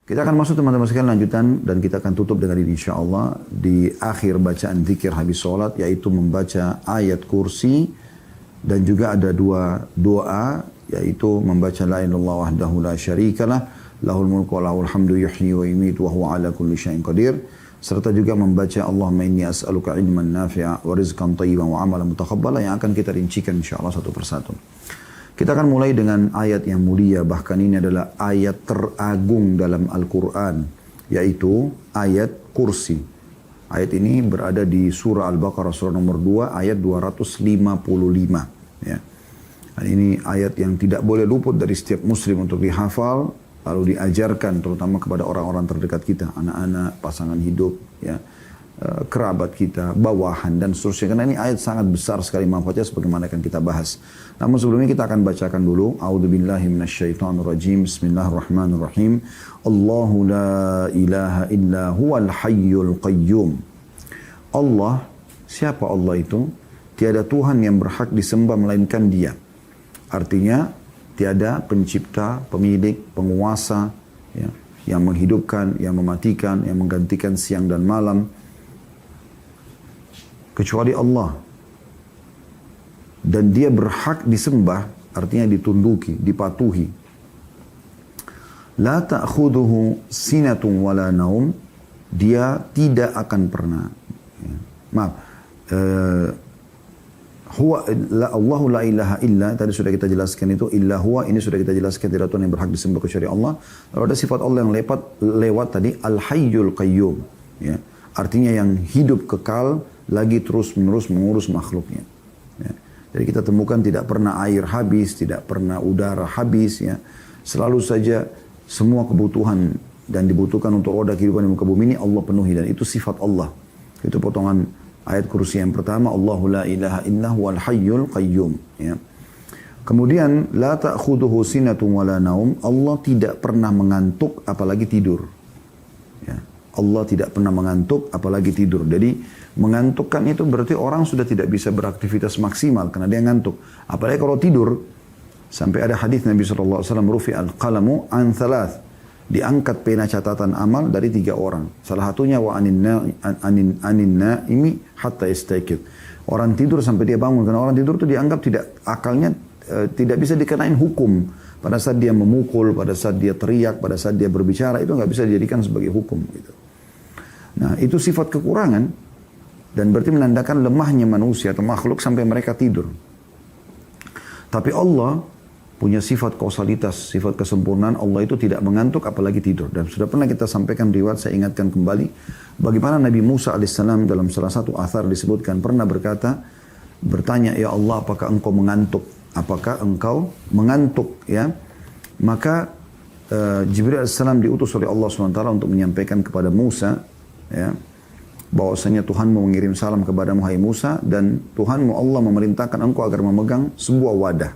Kita akan masuk teman-teman sekalian lanjutan dan kita akan tutup dengan ini insyaAllah di akhir bacaan zikir habis sholat, yaitu membaca ayat kursi dan juga ada dua doa, yaitu membaca la ilaha illallah wahdahu la syarikalah lahul mulku wa lahul hamdu yuhyi wa yumiitu wa huwa ala kulli syai'in qadir, serta juga membaca Allahumma inni as'aluka ilman nafi'a wa rizqan thayyiban wa amalan mutaqabbala, yang akan kita rincikan insyaAllah satu persatu. Kita akan mulai dengan ayat yang mulia, bahkan ini adalah ayat teragung dalam Al-Quran, yaitu ayat kursi. Ayat ini berada di surah Al-Baqarah, surah nomor 2, ayat 255. Ya. Dan ini ayat yang tidak boleh luput dari setiap muslim untuk dihafal, lalu diajarkan terutama kepada orang-orang terdekat kita, anak-anak, pasangan hidup, ya, kerabat kita, bawahan dan seterusnya. Karena ini ayat sangat besar sekali manfaatnya sebagaimana akan kita bahas. Namun sebelumnya kita akan bacakan dulu. A'udzubillahi minasyaitonirrajim. Bismillahirrahmanirrahim. Allahu la ilaha illa huwal hayyul qayyum. Allah, siapa Allah itu? Tiada Tuhan yang berhak disembah melainkan Dia. Artinya tiada pencipta, pemilik, penguasa, ya, yang menghidupkan, yang mematikan, yang menggantikan siang dan malam, kecuali Allah. Dan Dia berhak disembah, artinya ditunduki, dipatuhi. La ta'khuduhu sinatun wala naum. Dia tidak akan pernah. Ya. Maaf. Allahu la ilaha illa, tadi sudah kita jelaskan itu, illa huwa, ini sudah kita jelaskan, tidak Tuhan yang berhak disembah kecuali Allah. Lalu ada sifat Allah yang lewat tadi, al-hayyul qayyum. Ya. Artinya yang hidup kekal, lagi terus-menerus mengurus makhluknya. Ya. Jadi kita temukan tidak pernah air habis, tidak pernah udara habis. Ya. Selalu saja semua kebutuhan dan dibutuhkan untuk roda kehidupan di muka bumi ini Allah penuhi. Dan itu sifat Allah. Itu potongan ayat kursi yang pertama. Allahu la ilaha illa huwal hayyul qayyum. Ya. Kemudian, la ta'khuduhu sinatun wala naum. Allah tidak pernah mengantuk apalagi tidur. Ya. Allah tidak pernah mengantuk apalagi tidur. Jadi mengantukkan itu berarti orang sudah tidak bisa beraktivitas maksimal karena dia ngantuk. Apalagi kalau tidur. Sampai ada hadis Nabi SAW, rufi al-qalamu an thalath. Diangkat pena catatan amal dari 3 orang. Salah satunya wa anin naimi hatta yastayqidh. Orang tidur sampai dia bangun. Karena orang tidur itu dianggap akalnya tidak bisa dikenain hukum. Pada saat dia memukul, pada saat dia teriak, pada saat dia berbicara, itu nggak bisa dijadikan sebagai hukum. Gitu. Nah, itu sifat kekurangan. Dan berarti menandakan lemahnya manusia atau makhluk sampai mereka tidur. Tapi Allah punya sifat kausalitas, sifat kesempurnaan. Allah itu tidak mengantuk apalagi tidur. Dan sudah pernah kita sampaikan riwayat, saya ingatkan kembali. Bagaimana Nabi Musa alaihissalam dalam salah satu athar disebutkan pernah bertanya, ya Allah, apakah engkau mengantuk? Apakah engkau mengantuk? Ya, maka Jibril alaihissalam diutus oleh Allah SWT untuk menyampaikan kepada Musa, ya, bahwasanya Tuhanmu mengirim salam kepadamu hai Musa, dan Tuhanmu Allah memerintahkan engkau agar memegang sebuah wadah.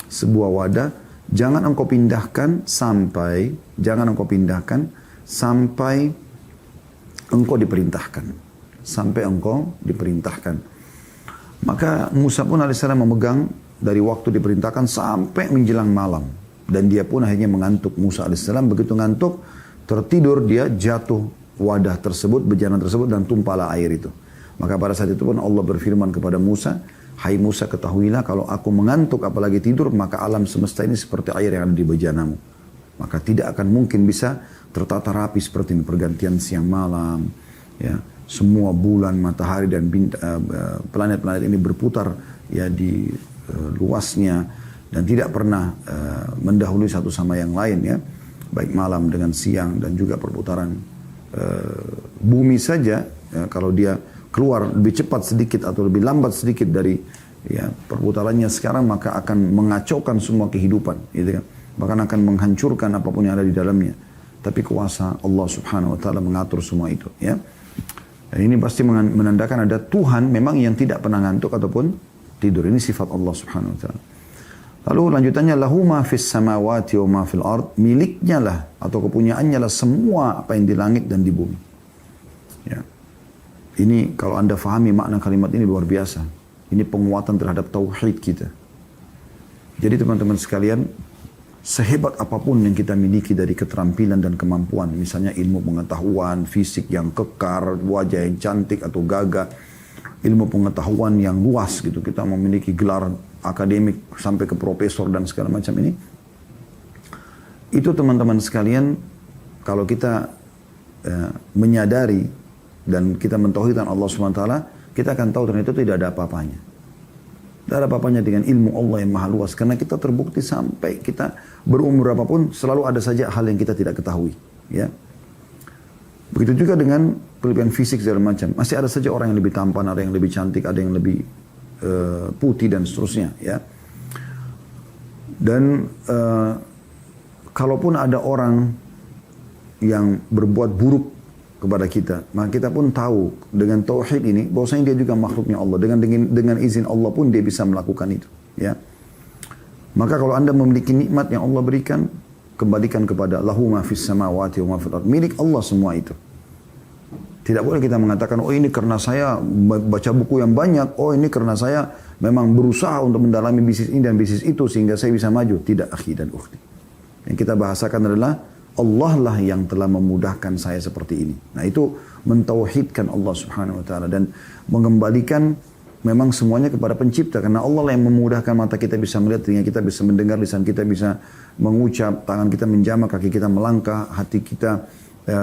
Sebuah wadah, jangan engkau pindahkan sampai engkau diperintahkan. Sampai engkau diperintahkan. Maka Musa pun alaihissalam memegang dari waktu diperintahkan sampai menjelang malam. Dan dia pun akhirnya mengantuk. Musa alaihissalam begitu ngantuk, tertidur, dia jatuh wadah tersebut, bejana tersebut, dan tumpahlah air itu. Maka pada saat itu pun Allah berfirman kepada Musa, hai Musa, ketahuilah kalau aku mengantuk apalagi tidur, maka alam semesta ini seperti air yang ada di bejanamu. Maka tidak akan mungkin bisa tertata rapi seperti ini, pergantian siang malam, ya, semua bulan, matahari dan planet-planet ini berputar ya di luasnya dan tidak pernah mendahului satu sama yang lain, ya, baik malam dengan siang dan juga perputaran bumi saja, ya, kalau dia keluar lebih cepat sedikit atau lebih lambat sedikit dari, ya, perputarannya sekarang, maka akan mengacaukan semua kehidupan, gitu kan? Bahkan akan menghancurkan apapun yang ada di dalamnya. Tapi kuasa Allah Subhanahu Wa Taala mengatur semua itu, ya. Dan ini pasti menandakan ada Tuhan memang yang tidak pernah ngantuk ataupun tidur. Ini sifat Allah Subhanahu Wa Taala. Lalu lanjutannya, lahu ma fis samawati wa ma fil ard, miliknya lah atau kepunyaannya lah semua apa yang di langit dan di bumi. Ya. Ini kalau Anda fahami makna kalimat ini luar biasa. Ini penguatan terhadap tauhid kita. Jadi teman-teman sekalian, sehebat apapun yang kita miliki dari keterampilan dan kemampuan, misalnya ilmu pengetahuan, fisik yang kekar, wajah yang cantik atau gagah, ilmu pengetahuan yang luas gitu, kita memiliki gelar akademik sampai ke profesor dan segala macam ini, itu teman-teman sekalian, kalau kita menyadari dan kita mentauhidkan Allah SWT, kita akan tahu ternyata itu tidak ada apa-apanya. Tidak ada apa-apanya dengan ilmu Allah yang maha luas. Karena kita terbukti sampai kita berumur berapapun, selalu ada saja hal yang kita tidak ketahui. Ya. Begitu juga dengan kelebihan fisik segala macam. Masih ada saja orang yang lebih tampan, ada yang lebih cantik, ada yang lebih putih dan seterusnya. Ya. Dan kalaupun ada orang yang berbuat buruk kepada kita, maka kita pun tahu dengan tauhid ini bahwasanya dia juga makhluknya Allah, dengan izin Allah pun dia bisa melakukan itu, ya. Maka kalau Anda memiliki nikmat yang Allah berikan, kembalikan kepada lahu ma fis samawati wa ma fil ardh, milik Allah semua itu. Tidak boleh kita mengatakan, oh ini karena saya baca buku yang banyak, oh ini karena saya memang berusaha untuk mendalami bisnis ini dan bisnis itu sehingga saya bisa maju. Tidak, akhi dan ukhti. Yang kita bahasakan adalah Allah lah yang telah memudahkan saya seperti ini. Nah itu mentauhidkan Allah Subhanahu wa ta'ala dan mengembalikan memang semuanya kepada pencipta. Karena Allah lah yang memudahkan mata kita bisa melihat, telinga kita bisa mendengar, lisan kita bisa mengucap, tangan kita menjamah, kaki kita melangkah, hati kita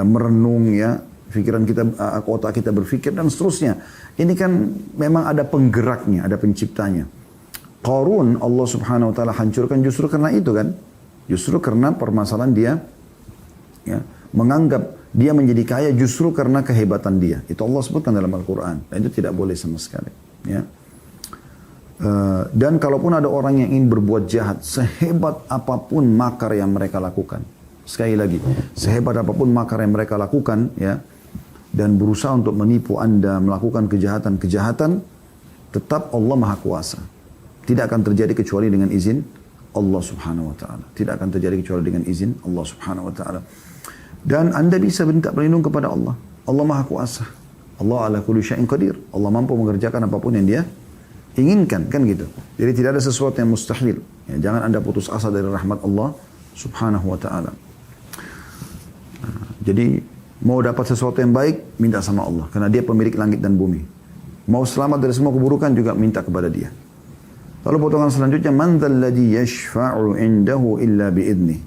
merenung, ya, pikiran kita, otak kita berpikir dan seterusnya. Ini kan memang ada penggeraknya, ada penciptanya. Qarun Allah Subhanahu wa ta'ala hancurkan justru karena itu kan. Justru karena permasalahan dia, ya, menganggap dia menjadi kaya justru karena kehebatan dia. Itu Allah sebutkan dalam Al-Quran. Dan itu tidak boleh sama sekali. Ya. Dan kalaupun ada orang yang ingin berbuat jahat, sehebat apapun makar yang mereka lakukan. Sekali lagi, sehebat apapun makar yang mereka lakukan, ya, dan berusaha untuk menipu Anda, melakukan kejahatan-kejahatan, tetap Allah Maha Kuasa. Tidak akan terjadi kecuali dengan izin Allah Subhanahu wa ta'ala. Tidak akan terjadi kecuali dengan izin Allah Subhanahu wa ta'ala. Dan Anda bisa minta perlindungan kepada Allah. Allah Maha Kuasa. Allah ala kulli syai'in qadir. Allah mampu mengerjakan apapun yang dia inginkan, kan gitu. Jadi tidak ada sesuatu yang mustahil. Ya, jangan Anda putus asa dari rahmat Allah Subhanahu wa ta'ala. Jadi mau dapat sesuatu yang baik, minta sama Allah. Karena dia pemilik langit dan bumi. Mau selamat dari semua keburukan juga minta kepada dia. Lalu potongan selanjutnya, man dzalladzi yashfa'u 'indahu illa bi'idnih.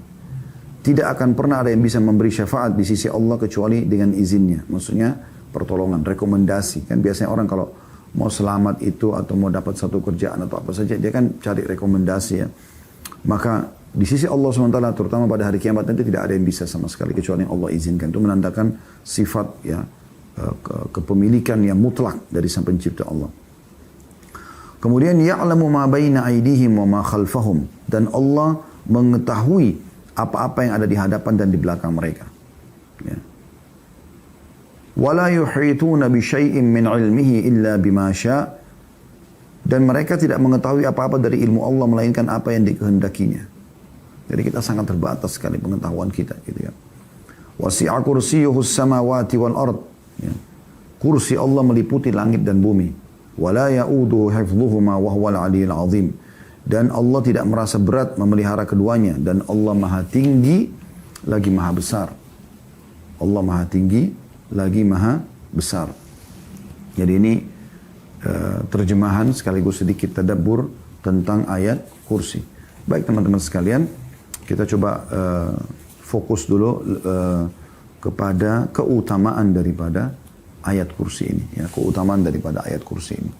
Tidak akan pernah ada yang bisa memberi syafaat di sisi Allah kecuali dengan izinnya. Maksudnya pertolongan, rekomendasi. Kan biasanya orang kalau mau selamat itu atau mau dapat satu kerjaan atau apa saja, dia kan cari rekomendasi, ya. Maka di sisi Allah SWT, terutama pada hari kiamat nanti, tidak ada yang bisa sama sekali kecuali yang Allah izinkan. Itu menandakan sifat, ya, kepemilikan yang mutlak dari sang pencipta Allah. Kemudian ya'lamu ma baina aydihim wa ma khalfahum, dan Allah mengetahui apa-apa yang ada di hadapan dan di belakang mereka. Ya. Wala yuhituna bi syai'in min 'ilmihi illa bima syaa', dan mereka tidak mengetahui apa-apa dari ilmu Allah melainkan apa yang dikehendakinya. Jadi kita sangat terbatas sekali pengetahuan kita, gitu ya. Wasi'a kursiyyuhus samawati wal ard. Ya. Kursi Allah meliputi langit dan bumi. Wala ya'uduhu hifdhuhuma wa huwal 'aliyyul 'azim. Dan Allah tidak merasa berat memelihara keduanya, dan Allah Maha tinggi lagi Maha besar. Allah Maha tinggi lagi Maha besar. Jadi ini terjemahan sekaligus sedikit tadabbur tentang ayat kursi. Baik teman-teman sekalian, kita coba fokus dulu kepada keutamaan daripada ayat kursi ini, ya, keutamaan daripada ayat kursi ini.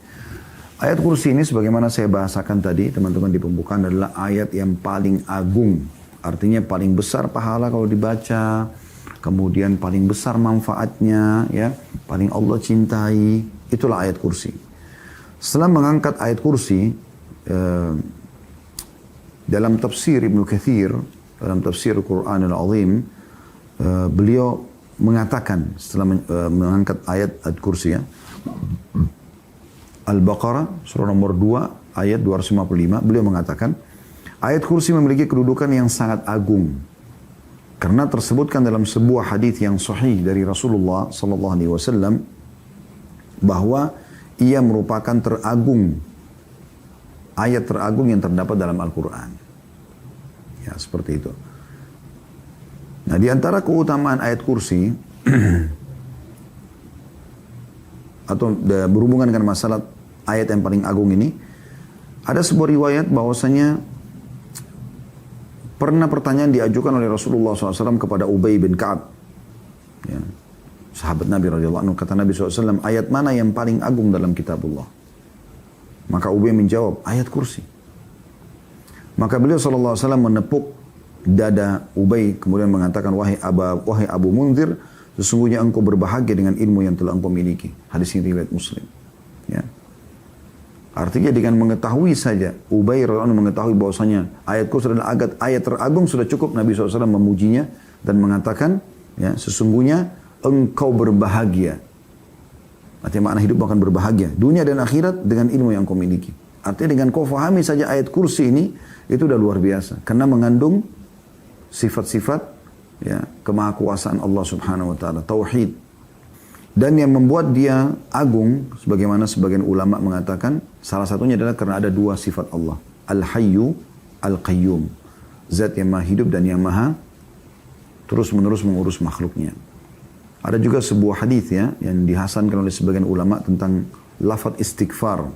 Ayat kursi ini sebagaimana saya bahasakan tadi teman-teman di pembukaan adalah ayat yang paling agung. Artinya paling besar pahala kalau dibaca, kemudian paling besar manfaatnya, ya, paling Allah cintai. Itulah ayat kursi. Setelah mengangkat ayat kursi, dalam tafsir Ibnu Katsir, dalam tafsir Al-Quran Al-Azim, beliau mengatakan setelah mengangkat ayat kursi, ya, Al-Baqarah surah nomor 2 ayat 255, beliau mengatakan ayat kursi memiliki kedudukan yang sangat agung karena tersebutkan dalam sebuah hadis yang sahih dari Rasulullah sallallahu alaihi wasallam bahwa ia merupakan ayat teragung yang terdapat dalam Al-Quran. Ya, seperti itu. Nah, di antara keutamaan ayat kursi atau berhubungan dengan masalah ayat yang paling agung ini, ada sebuah riwayat bahwasanya pernah pertanyaan diajukan oleh Rasulullah SAW kepada Ubay bin Ka'ab, ya, sahabat Nabi radhiyallahu anhu. Kata Nabi SAW, ayat mana yang paling agung dalam kitabullah? Maka Ubay menjawab, ayat kursi. Maka beliau SAW menepuk dada Ubay, kemudian mengatakan, wahai Abu Munzir, sesungguhnya engkau berbahagia dengan ilmu yang telah engkau miliki. Hadis ini riwayat Muslim. Ya. Artinya dengan mengetahui saja, Ubay radhiyallahu anhu mengetahui bahwasanya ayat kursi adalah ayat teragung, sudah cukup Nabi SAW memujinya dan mengatakan, ya, sesungguhnya engkau berbahagia. Artinya makna hidup akan berbahagia, dunia dan akhirat dengan ilmu yang kau miliki. Artinya dengan kau fahami saja ayat kursi ini, itu udah luar biasa. Karena mengandung sifat-sifat, ya, kemahakuasaan Allah Subhanahu wa taala, tauhid. Dan yang membuat dia agung, sebagaimana sebagian ulama mengatakan, salah satunya adalah karena ada dua sifat Allah. Al-Hayyu, Al-Qayyum. Zat yang maha hidup dan yang maha terus-menerus mengurus makhluknya. Ada juga sebuah hadis, ya, yang dihasankan oleh sebagian ulama tentang lafaz istighfar.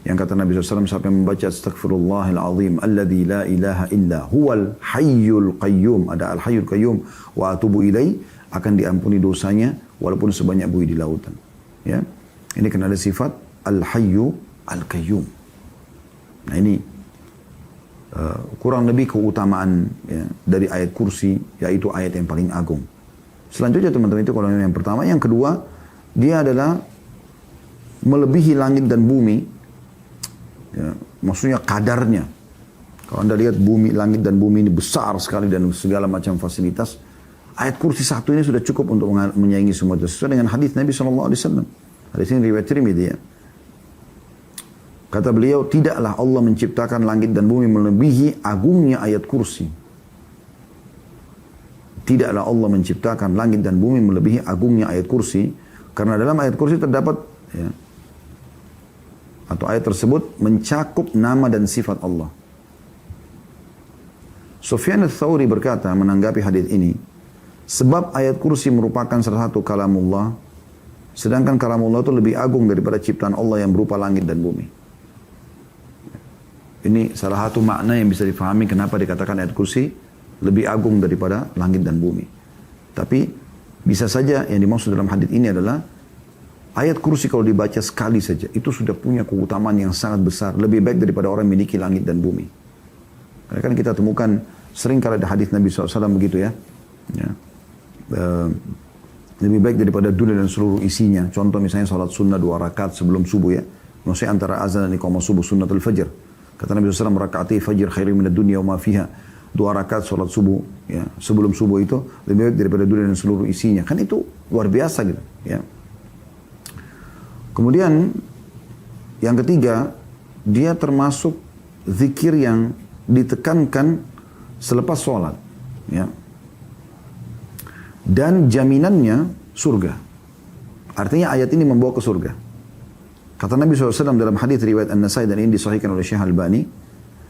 Yang kata Nabi SAW, siapa yang membaca astaghfirullahal azim alladzi la ilaha illa huwal hayyul qayyum, ada al-hayyul qayyum, wa atubu ilai, akan diampuni dosanya walaupun sebanyak buih di lautan. Ya, ini kan ada sifat al-hayyu al-qayyum. Nah, ini kurang lebih keutamaan, ya, dari ayat kursi, yaitu ayat yang paling agung. Selanjutnya teman-teman, itu kalau yang pertama. Yang kedua, dia adalah melebihi langit dan bumi, ya, maksudnya kadarnya. Kalau Anda lihat bumi, langit dan bumi ini besar sekali dan segala macam fasilitas, ayat kursi satu ini sudah cukup untuk menyaingi semua itu. Sesuai dengan hadis Nabi SAW. Hadis ini riwayat Tirmidzi, ya. Kata beliau, tidaklah Allah menciptakan langit dan bumi melebihi agungnya ayat kursi. Tidaklah Allah menciptakan langit dan bumi melebihi agungnya ayat kursi. Karena dalam ayat kursi terdapat, ya, atau ayat tersebut mencakup nama dan sifat Allah. Sufyan ats-Tsauri berkata menanggapi hadis ini, sebab ayat kursi merupakan salah satu kalamullah, sedangkan kalamullah itu lebih agung daripada ciptaan Allah yang berupa langit dan bumi. Ini salah satu makna yang bisa difahami kenapa dikatakan ayat kursi lebih agung daripada langit dan bumi. Tapi bisa saja yang dimaksud dalam hadis ini adalah ayat kursi kalau dibaca sekali saja, itu sudah punya keutamaan yang sangat besar, lebih baik daripada orang memiliki langit dan bumi. Karena kan kita temukan sering kali ada hadis Nabi SAW begitu, ya. Ya. Lebih baik daripada dunia dan seluruh isinya. Contoh misalnya salat sunnah 2 rakaat sebelum subuh, ya. Maksudnya antara azan dan iqamah subuh, sunnatul fajr. Kata Nabi SAW, rakaati fajr khairu minad dunya wa ma fiha. 2 rakaat salat subuh, ya, sebelum subuh itu lebih baik daripada dunia dan seluruh isinya. Kan itu luar biasa gitu, ya. Kemudian yang ketiga, dia termasuk zikir yang ditekankan selepas sholat, ya. Dan jaminannya surga. Artinya ayat ini membawa ke surga. Kata Nabi SAW dalam hadis riwayat An-Nasai dan ini disahihkan oleh Syekh Albani.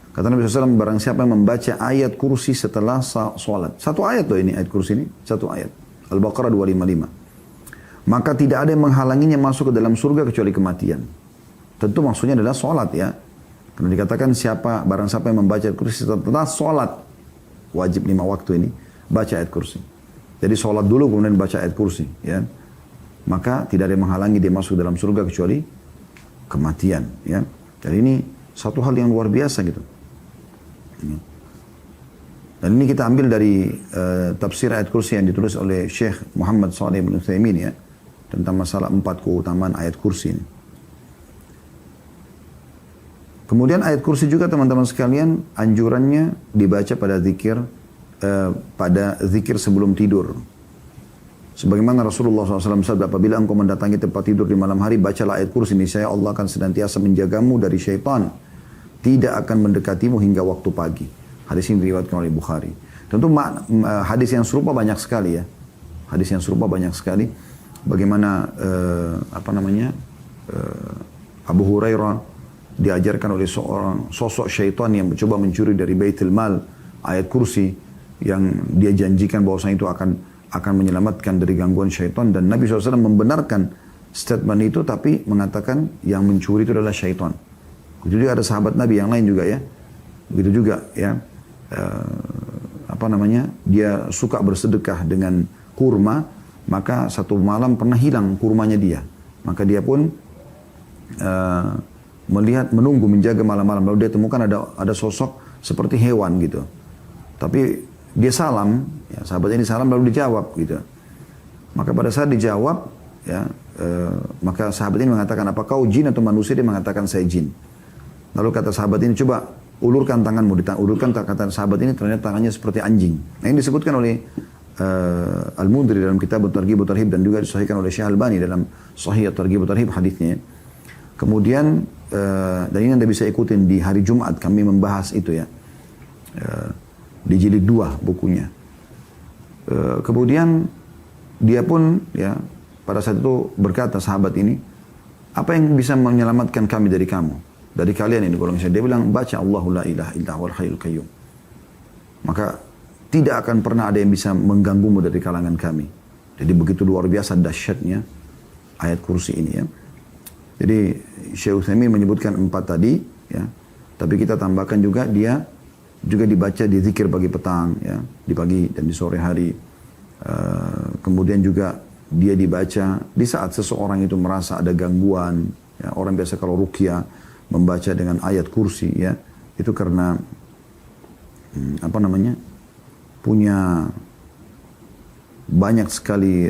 Kata Nabi SAW, barang siapa yang membaca ayat kursi setelah sholat. Satu ayat loh ini, ayat kursi ini. Satu ayat. Al-Baqarah 255. Maka tidak ada yang menghalanginya masuk ke dalam surga kecuali kematian. Tentu maksudnya adalah sholat, ya. Karena dikatakan barang siapa yang membaca ayat kursi setelah sholat. Wajib 5 waktu ini. Baca ayat kursi. Jadi sholat dulu kemudian baca ayat kursi, ya. Maka tidak ada yang menghalangi dia masuk dalam surga kecuali kematian, ya. Jadi ini satu hal yang luar biasa gitu. Dan ini kita ambil dari tafsir ayat kursi yang ditulis oleh Syekh Muhammad Shalih bin Utsaimin, ya, tentang masalah 4 keutamaan ayat kursi ini. Kemudian ayat kursi juga teman-teman sekalian anjurannya dibaca pada zikir sebelum tidur. Sebagaimana Rasulullah SAW sabda, apabila engkau mendatangi tempat tidur di malam hari, bacalah ayat kursi, niscaya Allah akan senantiasa menjagamu dari syaitan, tidak akan mendekatimu hingga waktu pagi. Hadis ini diriwayatkan oleh Bukhari. Tentu hadis yang serupa banyak sekali, ya. Hadis yang serupa banyak sekali. Bagaimana Abu Hurairah diajarkan oleh seorang sosok syaitan yang mencoba mencuri dari Baitul Mal ayat kursi yang dia janjikan bahwasanya itu akan menyelamatkan dari gangguan syaitan, dan Nabi SAW membenarkan statement itu tapi mengatakan yang mencuri itu adalah syaitan. Begitu juga ada sahabat Nabi yang lain juga ya. Begitu juga ya. Dia suka bersedekah dengan kurma, maka satu malam pernah hilang kurmanya dia. Maka dia pun menunggu, menjaga malam-malam. Lalu dia temukan ada sosok seperti hewan gitu. Tapi dia salam, ya, sahabat ini salam lalu dijawab gitu. Maka pada saat dijawab, ya, maka sahabat ini mengatakan, apa kau jin atau manusia? Dia mengatakan saya jin. Lalu kata sahabat ini, coba ulurkan tanganmu. Ulurkan, kata sahabat ini, ternyata tangannya seperti anjing. Nah, ini disebutkan oleh Al-Mundhiri dalam kitab At-Targhib wa Tarhib, dan juga disahihkan oleh Syekh Albani dalam Sahih At-Targhib wa Tarhib hadisnya. Kemudian dan ini Anda bisa ikutin di hari Jumat kami membahas itu ya. Di jilid 2 bukunya. Kemudian dia pun ya pada saat itu berkata sahabat ini, apa yang bisa menyelamatkan kami dari kamu? Dari kalian ini golongan saya. Dia bilang, baca Allahu la ilaha illa huwal hayyul qayyum. Maka tidak akan pernah ada yang bisa mengganggumu dari kalangan kami. Jadi begitu luar biasa dahsyatnya ayat kursi ini ya. Jadi Syekh Utsaimin menyebutkan 4 tadi ya. Tapi kita tambahkan juga dia juga dibaca di zikir pagi petang ya, di pagi dan di sore hari. Kemudian juga dia dibaca di saat seseorang itu merasa ada gangguan ya. Orang biasa kalau ruqyah membaca dengan ayat kursi ya, itu karena punya banyak sekali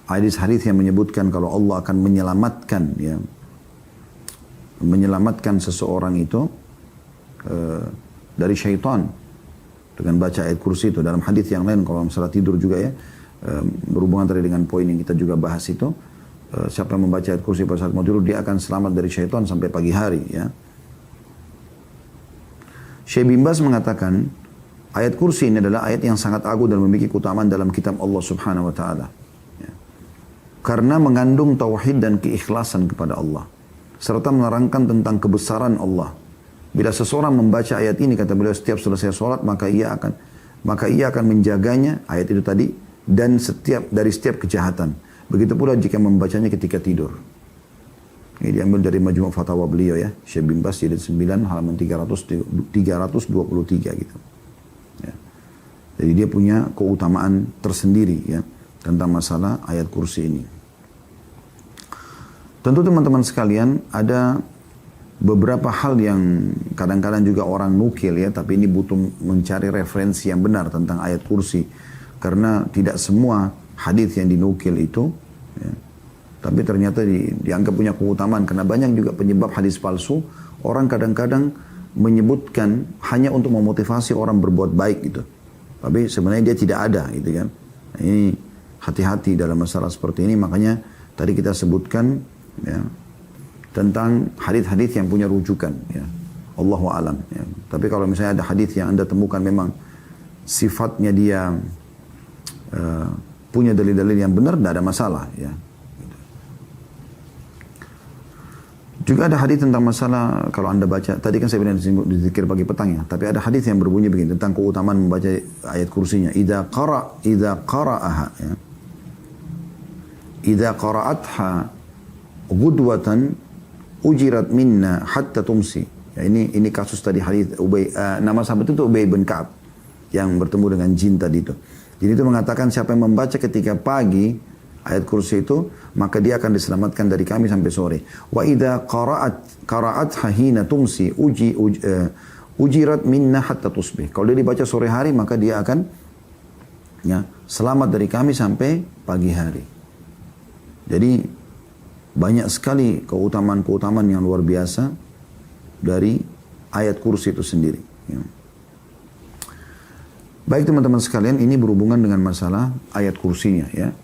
hadis-hadis yang menyebutkan kalau Allah akan menyelamatkan seseorang itu dari syaitan dengan baca ayat kursi itu. Dalam hadis yang lain kalau masalah tidur juga ya, berhubungan tadi dengan poin yang kita juga bahas itu, siapa yang membaca ayat kursi pada saat mau tidur dia akan selamat dari syaitan sampai pagi hari ya. Syekh bin Baz mengatakan ayat kursi ini adalah ayat yang sangat agung dan memiliki keutamaan dalam kitab Allah Subhanahu wa taala. Karena mengandung tauhid dan keikhlasan kepada Allah, serta menerangkan tentang kebesaran Allah. Bila seseorang membaca ayat ini, kata beliau, setiap selesai sholat, maka ia akan menjaganya, ayat itu tadi, dan dari setiap kejahatan. Begitu pula jika membacanya ketika tidur. Ini diambil dari Majmu' Fatawa beliau ya, Syekh bin Baz jilid 9 halaman 323 gitu. Ya. Jadi dia punya keutamaan tersendiri ya tentang masalah ayat kursi ini. Tentu teman-teman sekalian, ada beberapa hal yang kadang-kadang juga orang nukil ya, tapi ini butuh mencari referensi yang benar tentang ayat kursi. Karena tidak semua hadis yang dinukil itu, ya, tapi ternyata dianggap punya keutamaan. Karena banyak juga penyebab hadis palsu, orang kadang-kadang menyebutkan hanya untuk memotivasi orang berbuat baik gitu. Tapi sebenarnya dia tidak ada gitu kan. Nah, ini hati-hati dalam masalah seperti ini, makanya tadi kita sebutkan ya, tentang hadis-hadis yang punya rujukan ya. Allahu a'lam ya. Tapi kalau misalnya ada hadis yang Anda temukan memang sifatnya dia punya dalil-dalil yang benar, tidak ada masalah ya. Juga ada hadis tentang masalah kalau Anda baca, tadi kan saya bilang di zikir pagi petang ya, tapi ada hadis yang berbunyi begini tentang keutamaan membaca ayat kursinya. Idza qara'aha ya. Idza qara'atha ghudwatan ujirat minna hatta tumsi. Ya, ini kasus tadi hadis nama sahabat itu Ubay bin Ka'ab yang bertemu dengan jin tadi itu. Jadi itu mengatakan siapa yang membaca ketika pagi ayat kursi itu, maka dia akan diselamatkan dari kami sampai sore. Wa idza qara'at hina tumsi ujirat minna hatta tusbih. Kalau dia dibaca sore hari, maka dia akan ya, selamat dari kami sampai pagi hari. Jadi banyak sekali keutamaan-keutamaan yang luar biasa dari ayat kursi itu sendiri. Ya. Baik teman-teman sekalian, ini berhubungan dengan masalah ayat kursinya ya.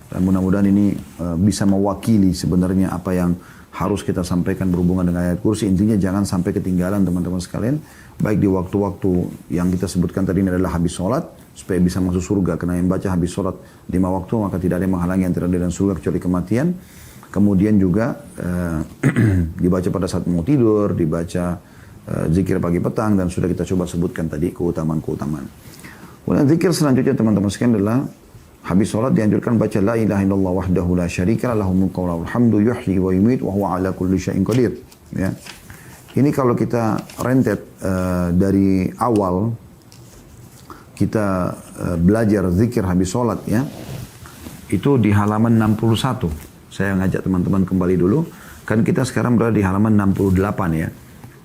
Dan mudah-mudahan ini bisa mewakili sebenarnya apa yang harus kita sampaikan berhubungan dengan ayat kursi. Intinya jangan sampai ketinggalan teman-teman sekalian. Baik di waktu-waktu yang kita sebutkan tadi ini adalah habis sholat, supaya bisa masuk surga. Karena yang baca habis sholat 5 waktu, maka tidak ada yang menghalangi antara dia dan surga kecuali kematian. Kemudian juga dibaca pada saat mau tidur, dibaca zikir pagi petang, dan sudah kita coba sebutkan tadi keutamaan-keutamaan. Kemudian zikir selanjutnya teman-teman sekalian adalah habis sholat dianjurkan baca la ilaha illallah wahdahu la syarika lahul mulku wa lahul hamdu yuhyi wa yumiit wa huwa ala kulli syai'in qadir. Ya. Ini kalau kita rentet dari awal kita belajar zikir habis sholat ya, itu di halaman 61. Saya ngajak teman-teman kembali dulu. Kan kita sekarang berada di halaman 68 ya.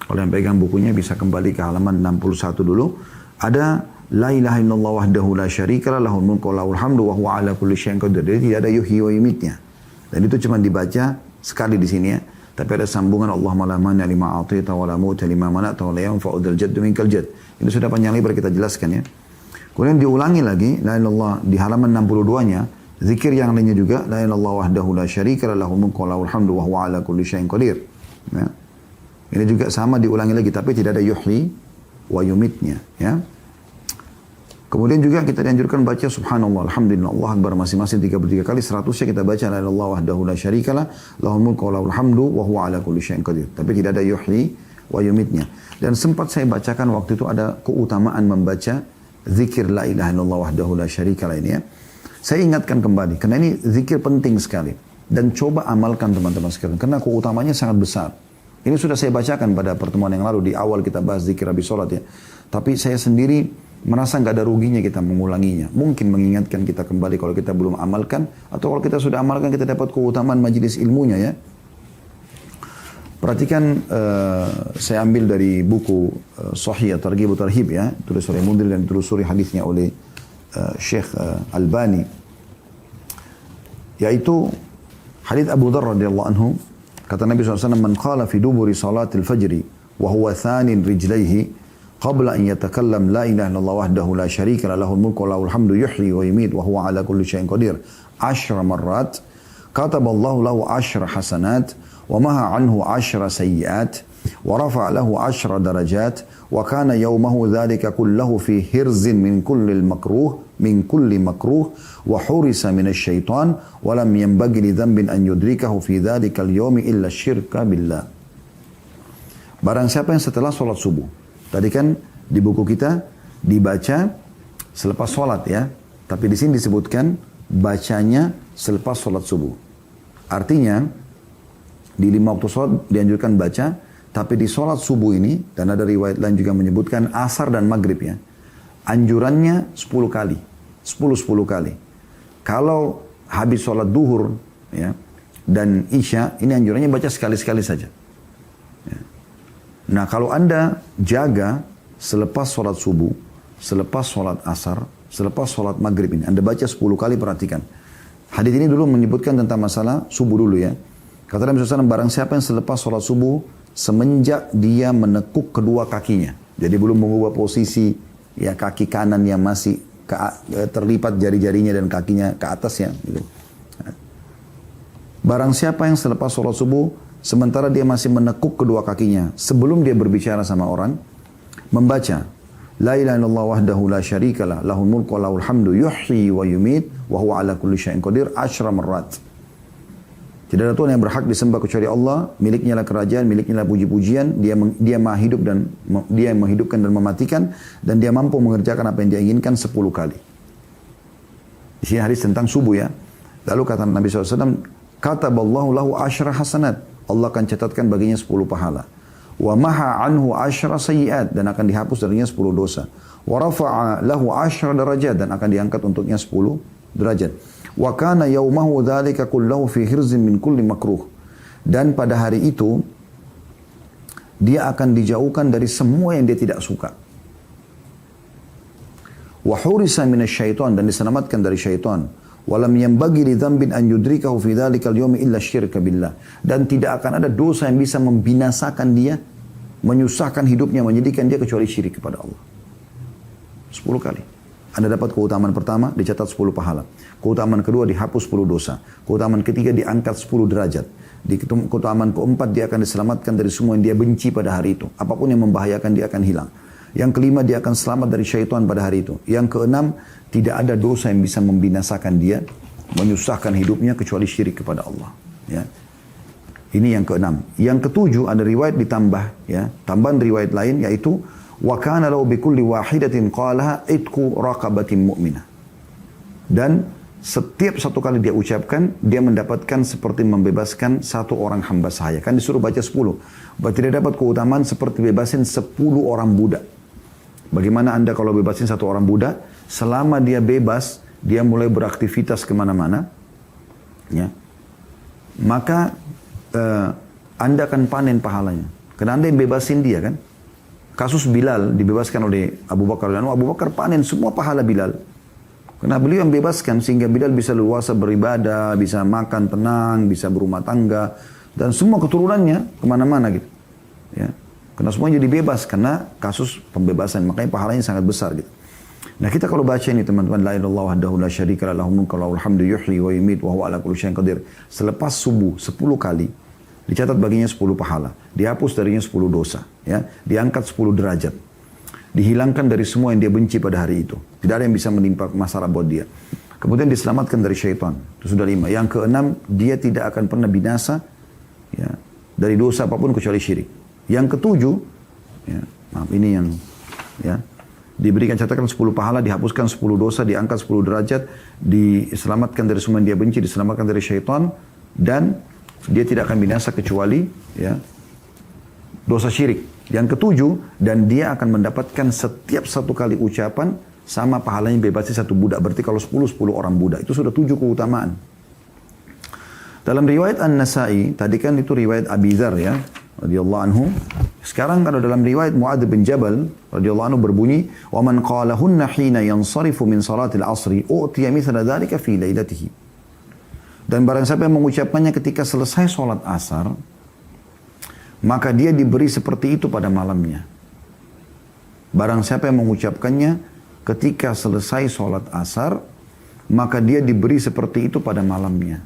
Kalau yang pegang bukunya bisa kembali ke halaman 61 dulu. Ada la ilaha illallah wahdahu la syarika lahul mulku wa lahul hamdu wa huwa ala kulli syai'in qadir. Jadi tidak ada yuhyi wa yumitnya. Dan itu cuma dibaca sekali di sini ya. Tapi ada sambungan Allahumma la mani lima a'taita wa la mu'ta lima mana'ta wa la yanfa'u dzal jaddi minkal jadd. Itu sudah panjang lebar kita jelaskan ya. Kemudian diulangi lagi la ilaha illallah di halaman 62-nya. Zikir yang lainnya juga la ilaha illallah wahdahu la syarika lahul mulku wa lahul hamdu wa huwa ala kulli syai'in qadir. Ya. Ini juga sama diulangi lagi tapi tidak ada yuhyi wa yumitnya ya. Kemudian juga kita dianjurkan baca subhanallah, alhamdulillah, Allah akbar masing-masing 33 kali. 100-nya kita baca la ilaha illallah wahdahu la syarikalah lahul mulku wa lahul hamdu wa huwa ala kulli syai'in qadir. Tapi tidak ada yuhyi wa yumitnya. Dan sempat saya bacakan waktu itu ada keutamaan membaca zikir la ilaha illallah wahdahu la syarikalah ini ya. Saya ingatkan kembali karena ini zikir penting sekali dan coba amalkan teman-teman sekalian karena keutamanya sangat besar. Ini sudah saya bacakan pada pertemuan yang lalu di awal kita bahas zikir habis sholat ya. Tapi saya sendiri merasa nggak ada ruginya kita mengulanginya. Mungkin mengingatkan kita kembali kalau kita belum amalkan. Atau kalau kita sudah amalkan kita dapat keutamaan majelis ilmunya ya. Perhatikan saya ambil dari buku Sahih Targhib Tarhib ya. Tulis oleh Mundhir dan ditelusuri hadisnya oleh Syekh Albani. Yaitu hadis Abu Dzar radhiyallahu anhu. Kata Nabi SAW, man qala fi duburi salatil fajri wa huwa thanin rijlaihi qabla an yatakallam la ilaha illallah wahdahu la syarika lahul mulku wa lahul hamdu yuhyi wa yumiit wa huwa ala kulli syai'in qadir 10 marrat kataballahu lahu 10 hasanat wa maha anhu 10 sayyi'at wa rafa'a lahu 10 darajat wa kana yawmahu dhalika kullahu fi hirzin min kulli makruh wa hurisa minasy syaitan wa lam yanbaghi li dhanbin an yudrikahu fi dhalikal yawmi illa syirka billah. Barang siapa yang setelah sholat subuh, tadi kan di buku kita dibaca selepas sholat ya, tapi di sini disebutkan bacanya selepas sholat subuh. Artinya di 5 waktu sholat dianjurkan baca, tapi di sholat subuh ini, dan ada riwayat lain juga menyebutkan asar dan maghrib ya, anjurannya 10 kali. 10 kali. Kalau habis sholat duhur ya, dan isya, ini anjurannya baca sekali-sekali saja. Ya. Nah kalau Anda jaga selepas sholat subuh, selepas sholat asar, selepas sholat maghrib ini, Anda baca 10 kali, perhatikan. Hadis ini dulu menyebutkan tentang masalah subuh dulu ya. Kata Nabi SAW, barang siapa yang selepas sholat subuh, semenjak dia menekuk kedua kakinya. Jadi belum mengubah posisi ya kaki kanan yang masih terlipat jari-jarinya dan kakinya ke atas ya. Gitu. Barang siapa yang selepas sholat subuh, sementara dia masih menekuk kedua kakinya, sebelum dia berbicara sama orang, membaca la ilaha illallah wahdahu la syarikalah lahul mulku wa lahul hamdu yuhyi wa yumiit wa huwa ala kulli syai'in qadir 10 marrat. Tidak ada Tuhan yang berhak disembah kecuali Allah, miliknya lah kerajaan, miliknya lah puji-pujian, dia maha hidup dan dia yang menghidupkan dan mematikan, dan dia mampu mengerjakan apa yang dia inginkan 10 kali. Di sini hadis tentang subuh ya. Lalu kata Nabi SAW, kataballahu lahu 10 hasanat, Allah akan catatkan baginya 10 pahala. Wa maha anhu 10 sayyiat, dan akan dihapus darinya 10 dosa. Wa rafa'a lahu 10 darajat, dan akan diangkat untuknya 10 derajat. Wa kana yaumahu dzalika kullahu fi hirzin min kulli makruh. Dan pada hari itu dia akan dijauhkan dari semua yang dia tidak suka. Wa hurisa minasy syaitan, dan diselamatkan dari syaitan. Wa lam yanbaghi li dzambin an yudrikahu fi dzalikal yaumi illa syirka billah. Dan tidak akan ada dosa yang bisa membinasakan dia, menyusahkan hidupnya, menyedihkan dia kecuali syirik kepada Allah. 10 kali. Anda dapat keutamaan pertama, dicatat 10 pahala. Keutamaan kedua, dihapus 10 dosa. Keutamaan ketiga, diangkat 10 derajat. Di keutamaan keempat, dia akan diselamatkan dari semua yang dia benci pada hari itu. Apapun yang membahayakan, dia akan hilang. Yang kelima, dia akan selamat dari syaitan pada hari itu. Yang keenam, tidak ada dosa yang bisa membinasakan dia, menyusahkan hidupnya kecuali syirik kepada Allah. Ya. Ini yang keenam. Yang ketujuh ada riwayat ditambah, ya, tambahan riwayat lain yaitu wa kana lahu bi kulli wahidatin qalaha itqu raqabatin mu'minah. Dan setiap satu kali dia ucapkan, dia mendapatkan seperti membebaskan satu orang hamba sahaya. Kan disuruh baca 10. Berarti dia dapat keutamaan seperti bebasin 10 orang budak. Bagaimana Anda kalau bebasin satu orang budak? Selama dia bebas, dia mulai beraktivitas kemana-mana, ya, maka Anda akan panen pahalanya. Karena Anda yang bebasin dia kan. Kasus Bilal dibebaskan oleh Abu Bakar. Dan Abu Bakar panen semua pahala Bilal. Karena beliau yang bebaskan sehingga Bilal bisa luasa beribadah, bisa makan tenang, bisa berumah tangga. Dan semua keturunannya kemana-mana gitu. Ya. Karena semuanya jadi bebas karena kasus pembebasan. Makanya pahalanya sangat besar gitu. Nah kita kalau baca ini teman-teman, la ilaha illallah wahdahu la syarika lah, lahul mulku wa lahul hamdu yuhyi wa yumiit wa huwa ala kulli syai'in qadir. Selepas subuh 10 kali dicatat baginya 10 pahala, dihapus darinya 10 dosa, ya, diangkat 10 derajat, dihilangkan dari semua yang dia benci pada hari itu. Tidak ada yang bisa menimpa masalah buat dia. Kemudian diselamatkan dari syaitan. Itu sudah 5. Yang keenam, dia tidak akan pernah binasa, ya, dari dosa apapun kecuali syirik. Yang ketujuh, ya, maaf ini yang, ya, diberikan catatan 10 pahala, dihapuskan 10 dosa, diangkat 10 derajat, diselamatkan dari semua yang dia benci, diselamatkan dari syaitan, dan dia tidak akan binasa kecuali, ya, dosa syirik. Yang ketujuh, dan dia akan mendapatkan setiap satu kali ucapan sama pahalanya bebasi satu budak. Berarti kalau 10 orang budak. Itu sudah 7 keutamaan. Dalam riwayat An-Nasai, tadi kan itu riwayat Abi Dzar, ya, radhiyallahu anhu. Sekarang kalau dalam riwayat Mu'adz bin Jabal radhiyallahu anhu berbunyi, "Wa man qalahunna hina yansarifu min salatil 'asri u'tiya mithla dzalika fi lailatihi." Dan barang siapa yang mengucapkannya ketika selesai sholat asar, maka dia diberi seperti itu pada malamnya. Barang siapa yang mengucapkannya ketika selesai sholat asar, maka dia diberi seperti itu pada malamnya.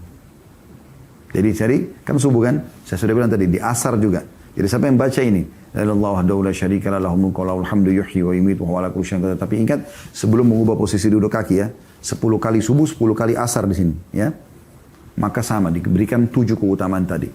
Jadi kan subuh kan? Saya sudah bilang tadi, di asar juga. Jadi siapa yang baca ini? La ilaha illallah wahdahu la syarika lah, lahul mulku wa lahul hamdu yuhyi wa yumiit wa huwa ala kulli syai'in qadir. Tapi ingat, sebelum mengubah posisi duduk kaki ya, 10 kali subuh, 10 kali asar di sini, ya. Maka sama, diberikan 7 keutamaan tadi.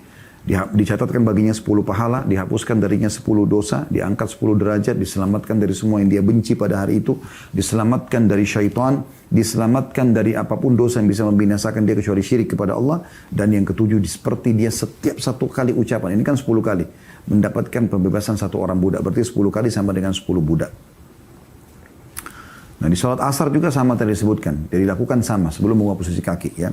Dicatatkan baginya 10 pahala, dihapuskan darinya 10 dosa, diangkat 10 derajat, diselamatkan dari semua yang dia benci pada hari itu, diselamatkan dari syaitan, diselamatkan dari apapun dosa yang bisa membinasakan dia kecuali syirik kepada Allah. Dan yang ketujuh, seperti dia setiap satu kali ucapan, ini kan 10 kali, mendapatkan pembebasan satu orang budak. Berarti 10 kali sama dengan 10 budak. Nah di sholat asar juga sama tadi disebutkan. Jadi lakukan sama sebelum mengubah posisi kaki, ya.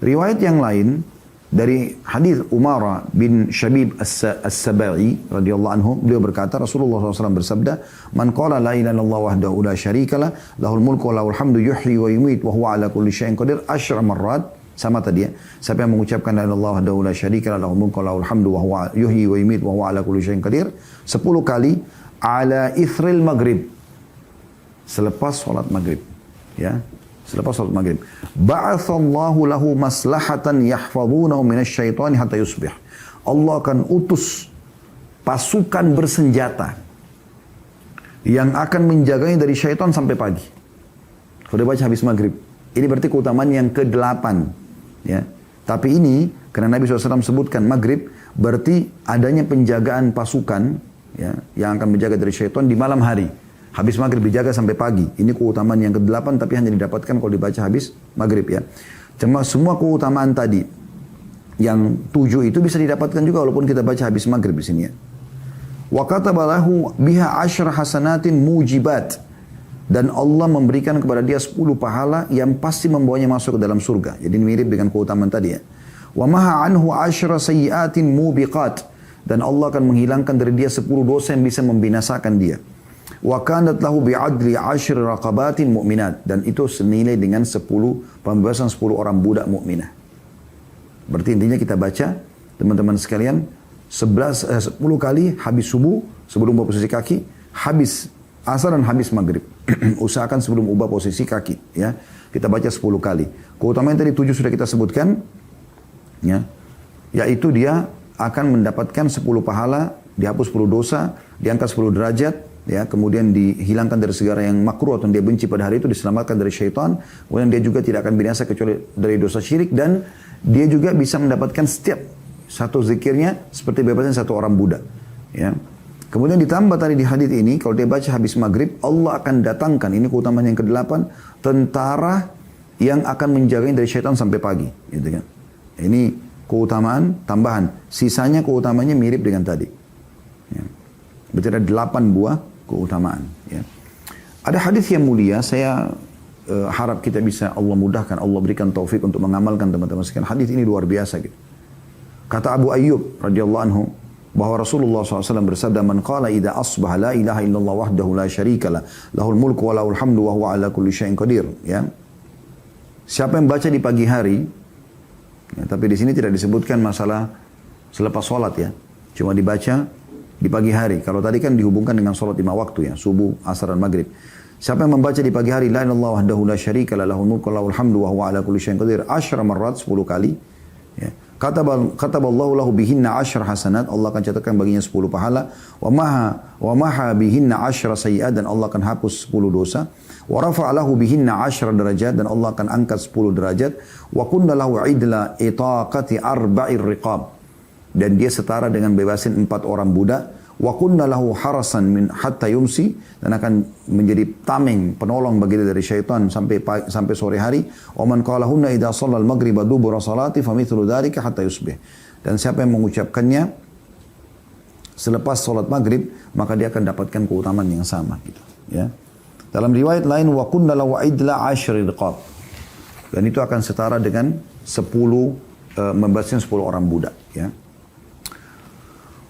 Riwayat yang lain dari hadis Umara bin Shabib As-Sabai radhiyallahu anhu, beliau berkata Rasulullah SAW bersabda, "Man qala la ilaha illallah wahdahu la syarikalah, lahul mulku wa lahul hamdu yuhyi wa yumiit wa huwa ala kulli syai'in qadir asyra marrat." Sama tadi ya. Siapa yang mengucapkan la ilaha illallah wahdahu la syarikalah, lahul mulku wa lahul hamdu wa huwa yuhyi wa yumiit wa huwa ala kulli syai'in qadir 10 kali ala ithril maghrib. Selepas salat maghrib, ya. Selepas salat maghrib, ba'atsallahu lahu maslahatan yahfazunahu minasyaitani hatta yusbih. Allah akan utus pasukan bersenjata yang akan menjaganya dari syaitan sampai pagi. Sudah baca habis maghrib. Ini berarti keutamaan yang ke-8, ya. Tapi ini karena Nabi SAW sebutkan maghrib, berarti adanya penjagaan pasukan, ya, yang akan menjaga dari syaitan di malam hari. Habis maghrib dijaga sampai pagi. Ini keutamaan yang ke-8 tapi hanya didapatkan kalau dibaca habis maghrib, ya. Cuma semua keutamaan tadi yang 7 itu bisa didapatkan juga walaupun kita baca habis maghrib di sini, ya. Wa kataba lahu biha 10 hasanatin mujibat. Dan Allah memberikan kepada dia 10 pahala yang pasti membawanya masuk ke dalam surga. Jadi mirip dengan keutamaan tadi, ya. Wa maha anhu 10 sayyiatin mubiqat. Dan Allah akan menghilangkan dari dia 10 dosa yang bisa membinasakan dia. Wa kanat lahu bi'adli 10 raqabatin mu'minat. Dan itu senilai dengan 10 pembebasan 10 orang budak mukminah. Berarti intinya kita baca, teman-teman sekalian, 10 kali habis subuh, sebelum ubah posisi kaki, habis asar dan habis maghrib. Usahakan sebelum ubah posisi kaki, ya. Kita baca 10 kali. Keutamaan tadi 7 sudah kita sebutkan, ya. Yaitu dia akan mendapatkan 10 pahala, dihapus 10 dosa, diangkat 10 derajat, ya, kemudian dihilangkan dari segala yang makruh atau dia benci pada hari itu, diselamatkan dari syaitan, kemudian dia juga tidak akan binasa kecuali dari dosa syirik, dan dia juga bisa mendapatkan setiap Satu zikirnya seperti bebasnya satu orang budak. Ya. Kemudian ditambah tadi di hadis ini, kalau dia baca habis maghrib, Allah akan datangkan, ini keutamaan yang ke-8, tentara yang akan menjaganya dari syaitan sampai pagi. Gitu kan. Ini keutamaan tambahan. Sisanya keutamanya mirip dengan tadi. Ya. Berarti ada 8 buah keutamaan. Ya. Ada hadis yang mulia, saya harap kita bisa Allah mudahkan, Allah berikan taufik untuk mengamalkan teman-teman sekalian. Hadis ini luar biasa gitu. Kata Abu Ayyub radhiyallahu anhu bahwa Rasulullah SAW bersabda, "Man qala idza asbaha la ilaha illallah wahdahu la syarika lah, lahul mulku wa lahul hamdu wa huwa ala kulli syai'in qadir." Ya. Siapa yang baca di pagi hari, ya, tapi di sini tidak disebutkan masalah selepas sholat ya, cuma dibaca di pagi hari. Kalau tadi kan dihubungkan dengan sholat 5 waktu ya, subuh, asar dan maghrib. Siapa yang membaca di pagi hari la ilaha illallah wahdahu la syarika lah, lahul mulku wa lahul hamdu wa huwa ala kulli syai'in qadir 10 marrat, 10 kali. Ya. Kataballahu lahu bihinna 10 hasanat, Allah akan catatkan baginya 10 pahala. Wa maha bihinna 10 sayyi'at, dan Allah akan hapus 10 dosa. Wa rafa'a lahu bihinna 10 derajat, dan Allah akan angkat 10 derajat. Wa kunna lahu idla itaqati arba'ir riqab, dan dia setara dengan bebasin 4 orang budak. Wa kunna lahu harasan min hatta yumsi, dan akan menjadi tameng, penolong bagi dia dari syaitan sampai sore hari. Wa man qalahunna idza shalla al-maghriba dubura salati famithlu dzalika hatta yusbih, dan siapa yang mengucapkannya selepas salat maghrib, maka dia akan dapatkan keutamaan yang sama gitu ya. Dalam riwayat lain, wa kunna lahu idla 10 riqab, dan itu akan setara dengan 10 membebaskan 10 orang budak ya.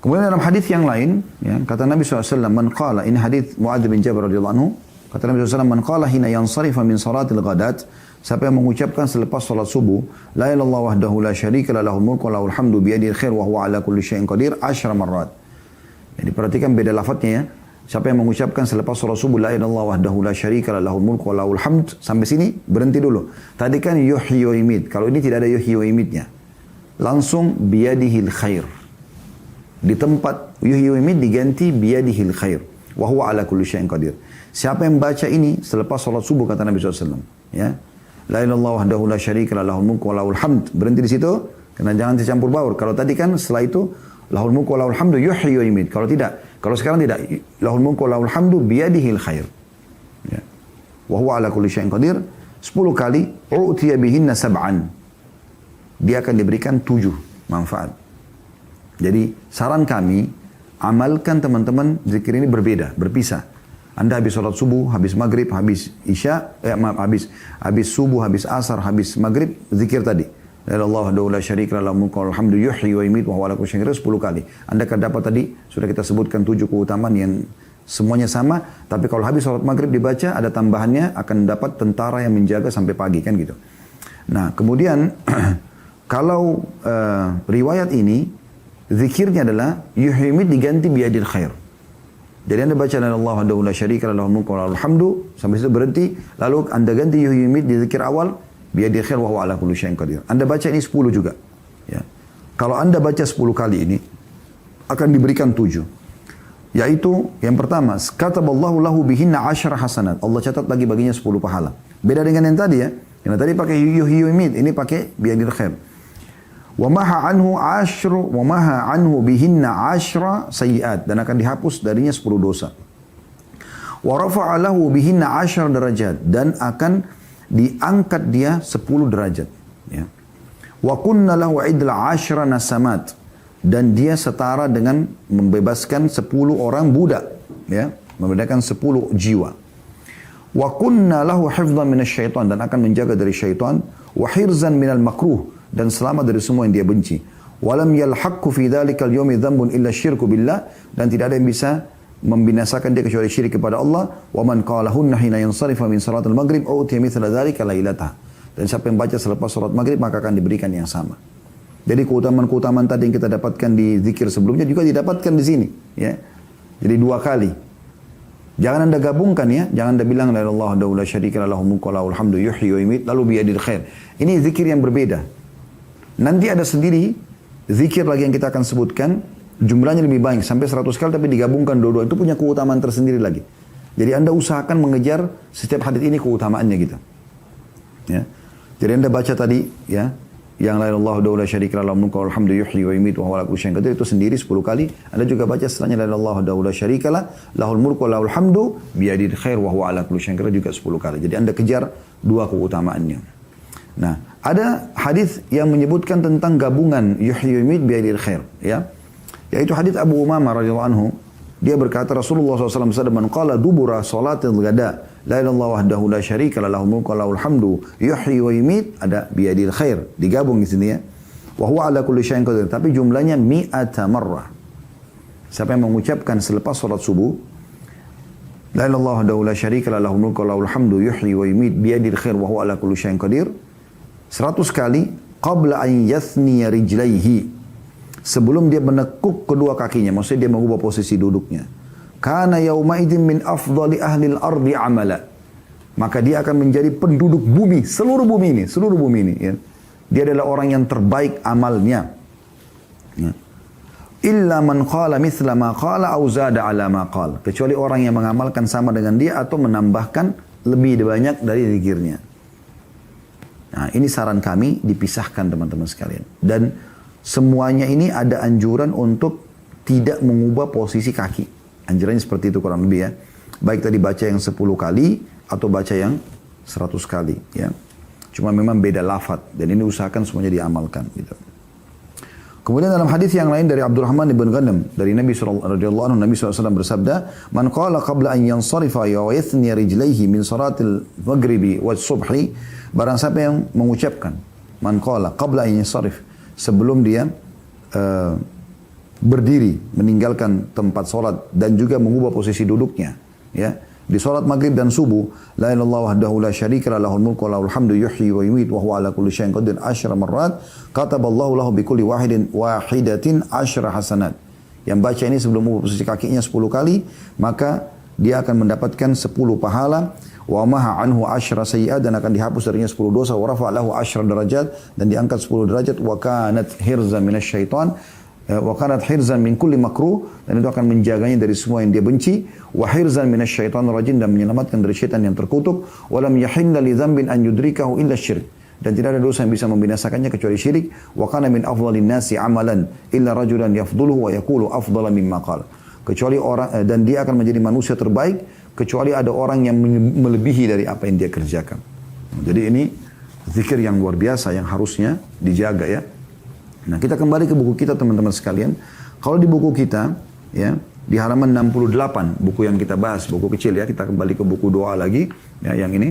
Kemudian dalam hadis yang lain, ya, kata Nabi SAW, man qala, ini hadis Mu'adz bin Jabal radhiyallahu anhu, kata Nabi SAW, man qala hina yansarifa min salatil ghadat, siapa yang mengucapkan selepas salat subuh, la ilaha illallah wahdahu la syarika lah, lahul mulku wa lahul hamdu biyadihil khair wa huwa ala kulli syai'in qadir 10 marrat. Jadi perhatikan beda lafadznya ya. Siapa yang mengucapkan selepas salat subuh, la ilaha illallah wahdahu la syarika lah, lahul mulku wa lahul hamd, sampai sini berhenti dulu. Tadi kan yuhyi wa yumit, kalau ini tidak ada yuhyi wa yumitnya. Langsung biyadihil khair. Di tempat yuhyi wa yumiit diganti biyadihil khair wa huwa ala kulli syai'in qadir. Siapa yang baca ini selepas salat subuh, kata Nabi SAW, ya, la ilaha illallah wahdahu la syarika lah, lahul mulku wa lahul hamd, berhenti di situ karena jangan dicampur baur. Kalau tadi kan setelah itu lahul mulku wa lahul hamdu yuhyi wa yumiit. Kalau sekarang tidak, lahul mulku wa lahul hamdu biyadihil khair, ya, wa huwa ala kulli syai'in qadir 10 kali. U'tiya bihinna sab'an, dia akan diberikan 7 manfaat. Jadi saran kami, amalkan teman-teman zikir ini berbeda, berpisah. Anda habis sholat subuh, habis maghrib, habis isya, habis subuh, habis asar, habis maghrib, zikir tadi. La ilaha illallah la syarika lah, lahul mulku wa lahul hamdu yuhyi wa yumiit wa huwa ala kulli syai'in qadir 10 kali. Anda akan dapat tadi, sudah kita sebutkan 7 keutamaan yang semuanya sama, tapi kalau habis sholat maghrib dibaca, ada tambahannya, akan dapat tentara yang menjaga sampai pagi, kan gitu. Nah, kemudian kalau riwayat ini, zikirnya adalah yuhyi diganti biyadil khair. Jadi Anda baca la ilaha illallah wahdahu la syarika lah, lahul mulku wa lahul hamdu, sampai situ berhenti, lalu Anda ganti yuhyi di zikir awal biyadil khair wa huwa ala kulli syai'in qadir. Anda baca ini 10 juga. Ya. Kalau Anda baca 10 kali ini, akan diberikan 7. Yaitu yang pertama, kataballahu lahu bihinna 10 hasanat. Allah catat lagi baginya 10 pahala. Beda dengan yang tadi ya. Yang tadi pakai yuhyi, ini pakai biyadil khair. Wa maha anhu bihinna 10 sayyi'at, dan akan dihapus darinya 10 dosa. Wa rafa'a lahu bihinna 10 derajat, dan akan diangkat dia 10 derajat, ya. Wa kunna lahu idla 10 nasamat, dan dia setara dengan membebaskan 10 orang budak, ya, membebaskan 10 jiwa. Wa kunna lahu hifdhan minasyaitan, dan akan menjaga dari syaitan. Wa hirzan minal makruh, dan selamat dari semua yang dia benci. Walam yalhaqqu fi dzalikal yawmi dzambun illa syirku billah, dan tidak ada yang bisa membinasakan dia kecuali syirik kepada Allah. Wa man qalahunna hina yansarifa min salatil maghrib utiya mithla dzalika lailatah, dan siapa yang baca selepas salat maghrib maka akan diberikan yang sama. Jadi keutamaan-keutamaan tadi yang kita dapatkan di zikir sebelumnya juga didapatkan di sini, ya. Jadi 2 kali. Jangan Anda gabungkan ya, jangan Anda bilang la ilaha illallah wahdahu la syarika lah, lahul mulku wa lahul hamdu yuhyi wa yumiit lalu biyadil khair. Ini zikir yang berbeda. Nanti ada sendiri zikir lagi yang kita akan sebutkan, jumlahnya lebih banyak sampai 100 kali, tapi digabungkan dua-dua itu punya keutamaan tersendiri lagi. Jadi Anda usahakan mengejar setiap hadis ini keutamaannya gitu. Ya. Jadi Anda baca tadi ya, yang la ilaha illallah wahdahu la syarika lahu mulku wa hamdu yuhyi wa yumiitu wa huwa ala kulli syai'in qadir itu sendiri 10 kali. Anda juga baca setelahnya la ilaha illallah wahdahu la syarika lahul mulku wa lahul hamdu biyadihil khair wa huwa ala kulli syai'in qadir juga 10 kali. Jadi Anda kejar dua keutamaannya. Nah, ada hadis yang menyebutkan tentang gabungan yuhyi wa yumiitu biyadihil khair, ya. Yaitu hadis Abu Umamah radhiyallahu anhu. Dia berkata Rasulullah SAW bersabda, "Man qala dubura salatil ghada, la ilaha illallah wahdahu la syarika lahul mulku wa lahul hamdu, yuhyi wa yumiit," ada biyadil khair, digabung di sini ya. Wa huwa ala kulli syai'in qadir, tapi jumlahnya mi'ata marrah. Siapa yang mengucapkan selepas salat subuh, la ilaha illallah wahdahu la syarika lahul mulku wa lahul hamdu, yuhyi wa yumiit biyadil khair wa huwa ala kulli syai'in qadir, 100 kali qabla an yathniya rijlaihi, sebelum dia menekuk kedua kakinya, maksudnya dia mengubah posisi duduknya. Kana yauma idzin min afdali ahlil ardi amala. Maka dia akan menjadi penduduk bumi, seluruh bumi ini. Ya. Dia adalah orang yang terbaik amalnya. Ya. Illa man qala mithla ma qala au zada ala ma qala. Kecuali orang yang mengamalkan sama dengan dia atau menambahkan lebih banyak dari zikirnya. Nah, ini saran kami dipisahkan teman-teman sekalian. Dan semuanya ini ada anjuran untuk tidak mengubah posisi kaki. Anjurannya seperti itu kurang lebih ya. Baik tadi baca yang 10 kali atau baca yang 100 kali. Ya. Cuma memang beda lafaz. Dan ini usahakan semuanya diamalkan. Gitu. Kemudian dalam hadis yang lain dari Abdurrahman ibn Ghanam. Dari Nabi SAW bersabda, "Man qala qabla an yansarifa wa yathni rijlaihi min salatil maghribi wa subhi." Barang siapa yang mengucapkan. Man qala qabla an yansarif. Sebelum dia berdiri meninggalkan tempat sholat dan juga mengubah posisi duduknya, ya, di sholat maghrib dan subuh, la ilaha illallah wahdahu la syarika lahul mulku wa lahul hamdu yuhyi wa yumiit wa huwa ala kulli syai'in qadir 10 marrat, kataballahu lahu bi kulli wahidatin 10 hasanat. Yang baca ini sebelum mengubah posisi kakinya 10 kali, maka dia akan mendapatkan 10 pahala. Wa maha anhu 10 sayyi'at, dan akan dihapus darinya 10 dosa. Wa rafa'a lahu 10 derajat, dan diangkat 10 derajat. Wa kanat hirzan minasyaitan, wa kanat hirzan min kulli makruh, dan itu akan menjaganya dari semua yang dia benci. Wa hirzan minasyaitanir rajim, dan menyelamatkan dari syaitan yang terkutuk. Wa lam yahilla li dzambin an yudrikahu illa syirk, dan tidak ada dosa yang bisa membinasakannya kecuali syirik. Wa kana min afdhalin nasi amalan illa rajulan yafdhuluhu wa yaqulu afdhala mimma qala, kecuali orang, dan dia akan menjadi manusia terbaik kecuali ada orang yang melebihi dari apa yang dia kerjakan. Jadi ini zikir yang luar biasa yang harusnya dijaga ya. Nah, kita kembali ke buku kita teman-teman sekalian. Kalau di buku kita ya, di halaman 68, buku yang kita bahas, buku kecil ya, kita kembali ke buku doa lagi ya, yang ini.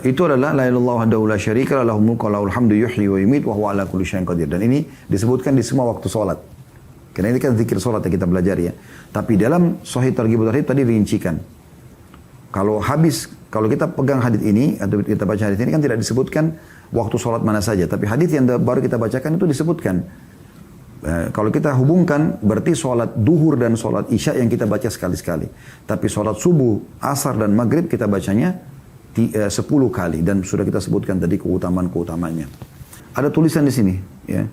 Itu adalah la ilaha illallah wahdahu la syarika lahul mulku wa lahul hamdu yuhyi wa yumiit wa huwa ala kulli syai'in qadir. Dan ini disebutkan di semua waktu salat. Karena ini kan zikir salat yang kita belajar ya. Tapi dalam Sahih Targhib Tarhib tadi dirincikan. Kalau kita pegang hadis ini atau kita baca hadis ini kan tidak disebutkan waktu salat mana saja. Tapi hadis yang baru kita bacakan itu disebutkan. Kalau kita hubungkan berarti salat duhur dan salat isya yang kita baca sekali-sekali. Tapi salat subuh, asar dan maghrib kita bacanya 10 kali. Dan sudah kita sebutkan tadi keutamaan-keutamanya. Ada tulisan di sini ya.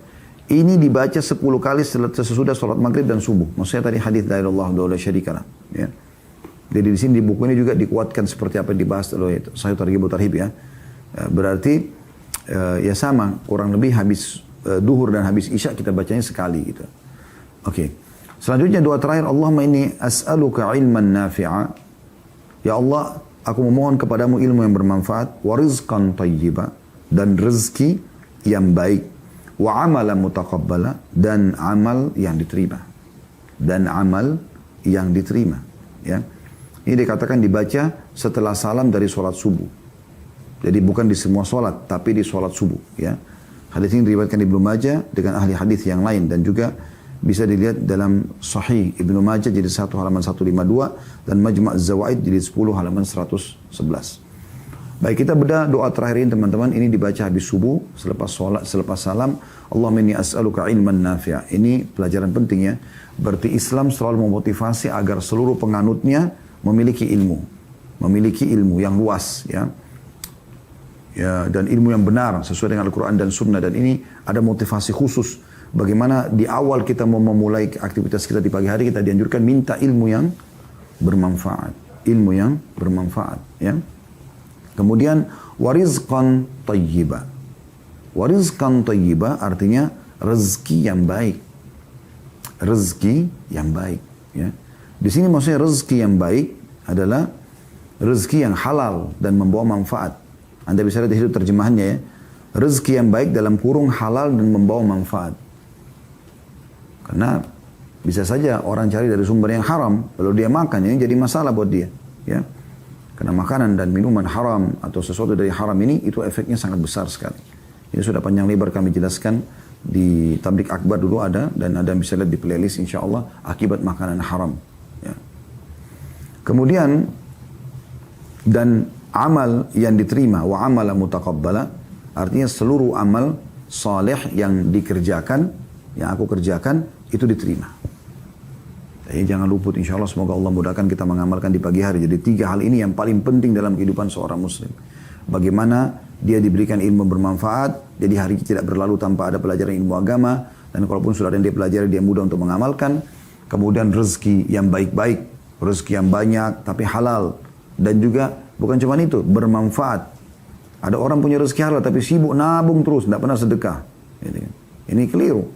Ini dibaca 10 kali sesudah sholat maghrib dan subuh. Maksudnya tadi hadis la ilaha illallah la syarika lah. Ya. Jadi di sini di buku ini juga dikuatkan seperti apa yang dibahas oleh Sahih Targhib Tarhib ya. Berarti ya sama, kurang lebih habis duhur dan habis isya kita bacanya sekali gitu. Oke. Selanjutnya doa terakhir, Allahumma inni as'aluka ilman nafi'a. Ya Allah, aku memohon kepadamu ilmu yang bermanfaat, wa rizqan thayyiba, dan rezeki yang baik. Wa amalan mutaqabbala, dan amal yang diterima. Ya. Ini dikatakan dibaca setelah salam dari sholat subuh. Jadi bukan di semua sholat, tapi di sholat subuh. Ya. Hadis ini diriwayatkan Ibnu Majah dengan ahli hadis yang lain, dan juga bisa dilihat dalam Sahih Ibnu Majah jadi 1 halaman 152 dan Majma' Az-Zawaid jadi 10 halaman 111. Baik, kita bedah doa terakhir ini teman-teman. Ini dibaca habis subuh, selepas sholat, selepas salam. Allahumma inni as'aluka ilman nafi'a. Ini pelajaran penting ya. Berarti Islam selalu memotivasi agar seluruh penganutnya memiliki ilmu. Memiliki ilmu yang luas ya. Ya, dan ilmu yang benar sesuai dengan Al-Quran dan Sunnah. Dan ini ada motivasi khusus. Bagaimana di awal kita mau memulai aktivitas kita di pagi hari, kita dianjurkan minta ilmu yang bermanfaat. Ilmu yang bermanfaat ya. Kemudian warizqan thayyiba. Wa rizqan thayyiba artinya rezeki yang baik. Rezeki yang baik. Ya. Di sini maksudnya rezeki yang baik adalah rezeki yang halal dan membawa manfaat. Anda bisa lihat di situ terjemahannya ya. Rezeki yang baik dalam kurung halal dan membawa manfaat. Karena bisa saja orang cari dari sumber yang haram, lalu dia makan, ini jadi masalah buat dia. Ya. Karena makanan dan minuman haram atau sesuatu dari haram ini, itu efeknya sangat besar sekali. Ini sudah panjang lebar kami jelaskan di Tablik Akbar dulu ada, dan Anda bisa lihat di playlist insya Allah, akibat makanan haram. Ya. Kemudian, dan amal yang diterima, wa amala mutaqabbala, artinya seluruh amal saleh yang dikerjakan, yang aku kerjakan, itu diterima. Jadi jangan luput, insya Allah semoga Allah mudahkan kita mengamalkan di pagi hari. Jadi 3 hal ini yang paling penting dalam kehidupan seorang muslim. Bagaimana dia diberikan ilmu bermanfaat, jadi hari tidak berlalu tanpa ada pelajaran ilmu agama, dan kalaupun sudah ada yang dia pelajari, dia mudah untuk mengamalkan. Kemudian rezeki yang baik-baik, rezeki yang banyak tapi halal, dan juga bukan cuma itu, bermanfaat. Ada orang punya rezeki halal tapi sibuk nabung terus, tidak pernah sedekah. Ini keliru.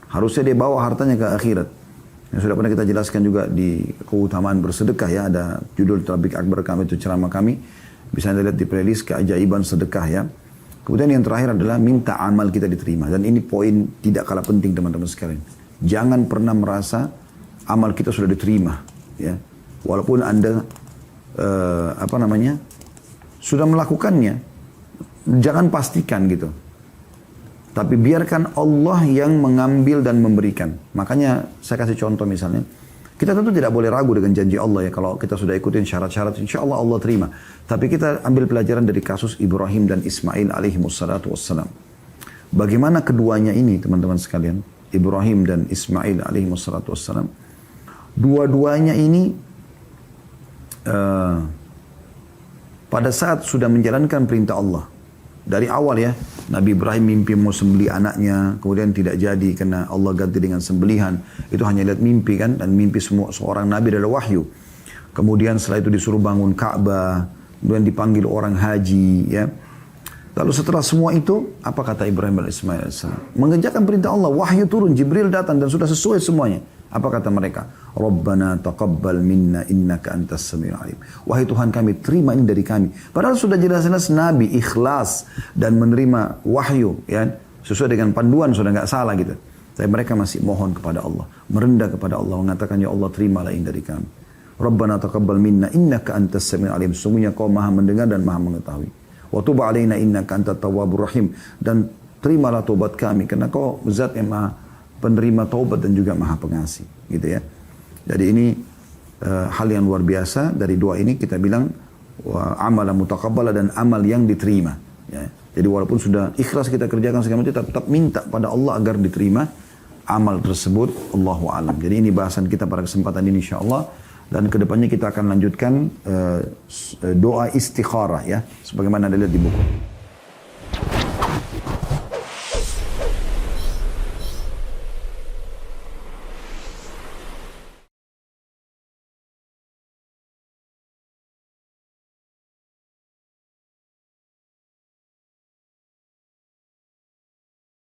Harusnya dia bawa hartanya ke akhirat. Yang sudah pernah kita jelaskan juga di keutamaan bersedekah ya, ada judul Tablik Akbar kami, itu ceramah kami. Bisa Anda lihat di playlist keajaiban sedekah ya. Kemudian yang terakhir adalah minta amal kita diterima. Dan ini poin tidak kalah penting teman-teman sekalian. Jangan pernah merasa amal kita sudah diterima. Ya. Walaupun Anda sudah melakukannya. Jangan pastikan gitu. Tapi biarkan Allah yang mengambil dan memberikan. Makanya saya kasih contoh misalnya. Kita tentu tidak boleh ragu dengan janji Allah ya. Kalau kita sudah ikutin syarat-syarat, insya Allah Allah terima. Tapi kita ambil pelajaran dari kasus Ibrahim dan Ismail alaihimussalatu wassalam. Bagaimana keduanya ini teman-teman sekalian. Ibrahim dan Ismail alaihimussalatu wassalam. Dua-duanya ini pada saat sudah menjalankan perintah Allah. Dari awal ya, Nabi Ibrahim mimpi mau sembelih anaknya, kemudian tidak jadi karena Allah ganti dengan sembelihan. Itu hanya lihat mimpi kan, dan mimpi semua seorang Nabi adalah wahyu. Kemudian setelah itu disuruh bangun Ka'bah, kemudian dipanggil orang haji ya. Lalu setelah semua itu, apa kata Ibrahim dan Ismail AS? Mengerjakan perintah Allah, wahyu turun, Jibril datang dan sudah sesuai semuanya. Apa kata mereka? Rabbana taqabbal minna innaka antas samiul alim. Wahai Tuhan kami, terima ini dari kami. Padahal sudah jelas-jelas Nabi ikhlas dan menerima wahyu, ya, sesuai dengan panduan, sudah nggak salah gitu. Tapi mereka masih mohon kepada Allah, merendah kepada Allah, mengatakan ya Allah terimalah ini dari kami. Rabbana taqabbal minna innaka antas samiul alim. Sungguhnya Kau Maha mendengar dan Maha mengetahui. Wa tub alaina innaka antat tawwabur rahim. Dan terimalah taubat kami karena Kau zat yang Maha penerima taubat dan juga Maha pengasih, gitu ya. Jadi ini hal yang luar biasa. Dari dua ini kita bilang amal mutaqabbala dan amal yang diterima. Ya. Jadi walaupun sudah ikhlas kita kerjakan segala macam, tetap minta pada Allah agar diterima amal tersebut. Allahu a'lam. Jadi ini bahasan kita pada kesempatan ini insyaallah. Dan kedepannya kita akan lanjutkan doa istikharah ya, sebagaimana ada lihat di buku.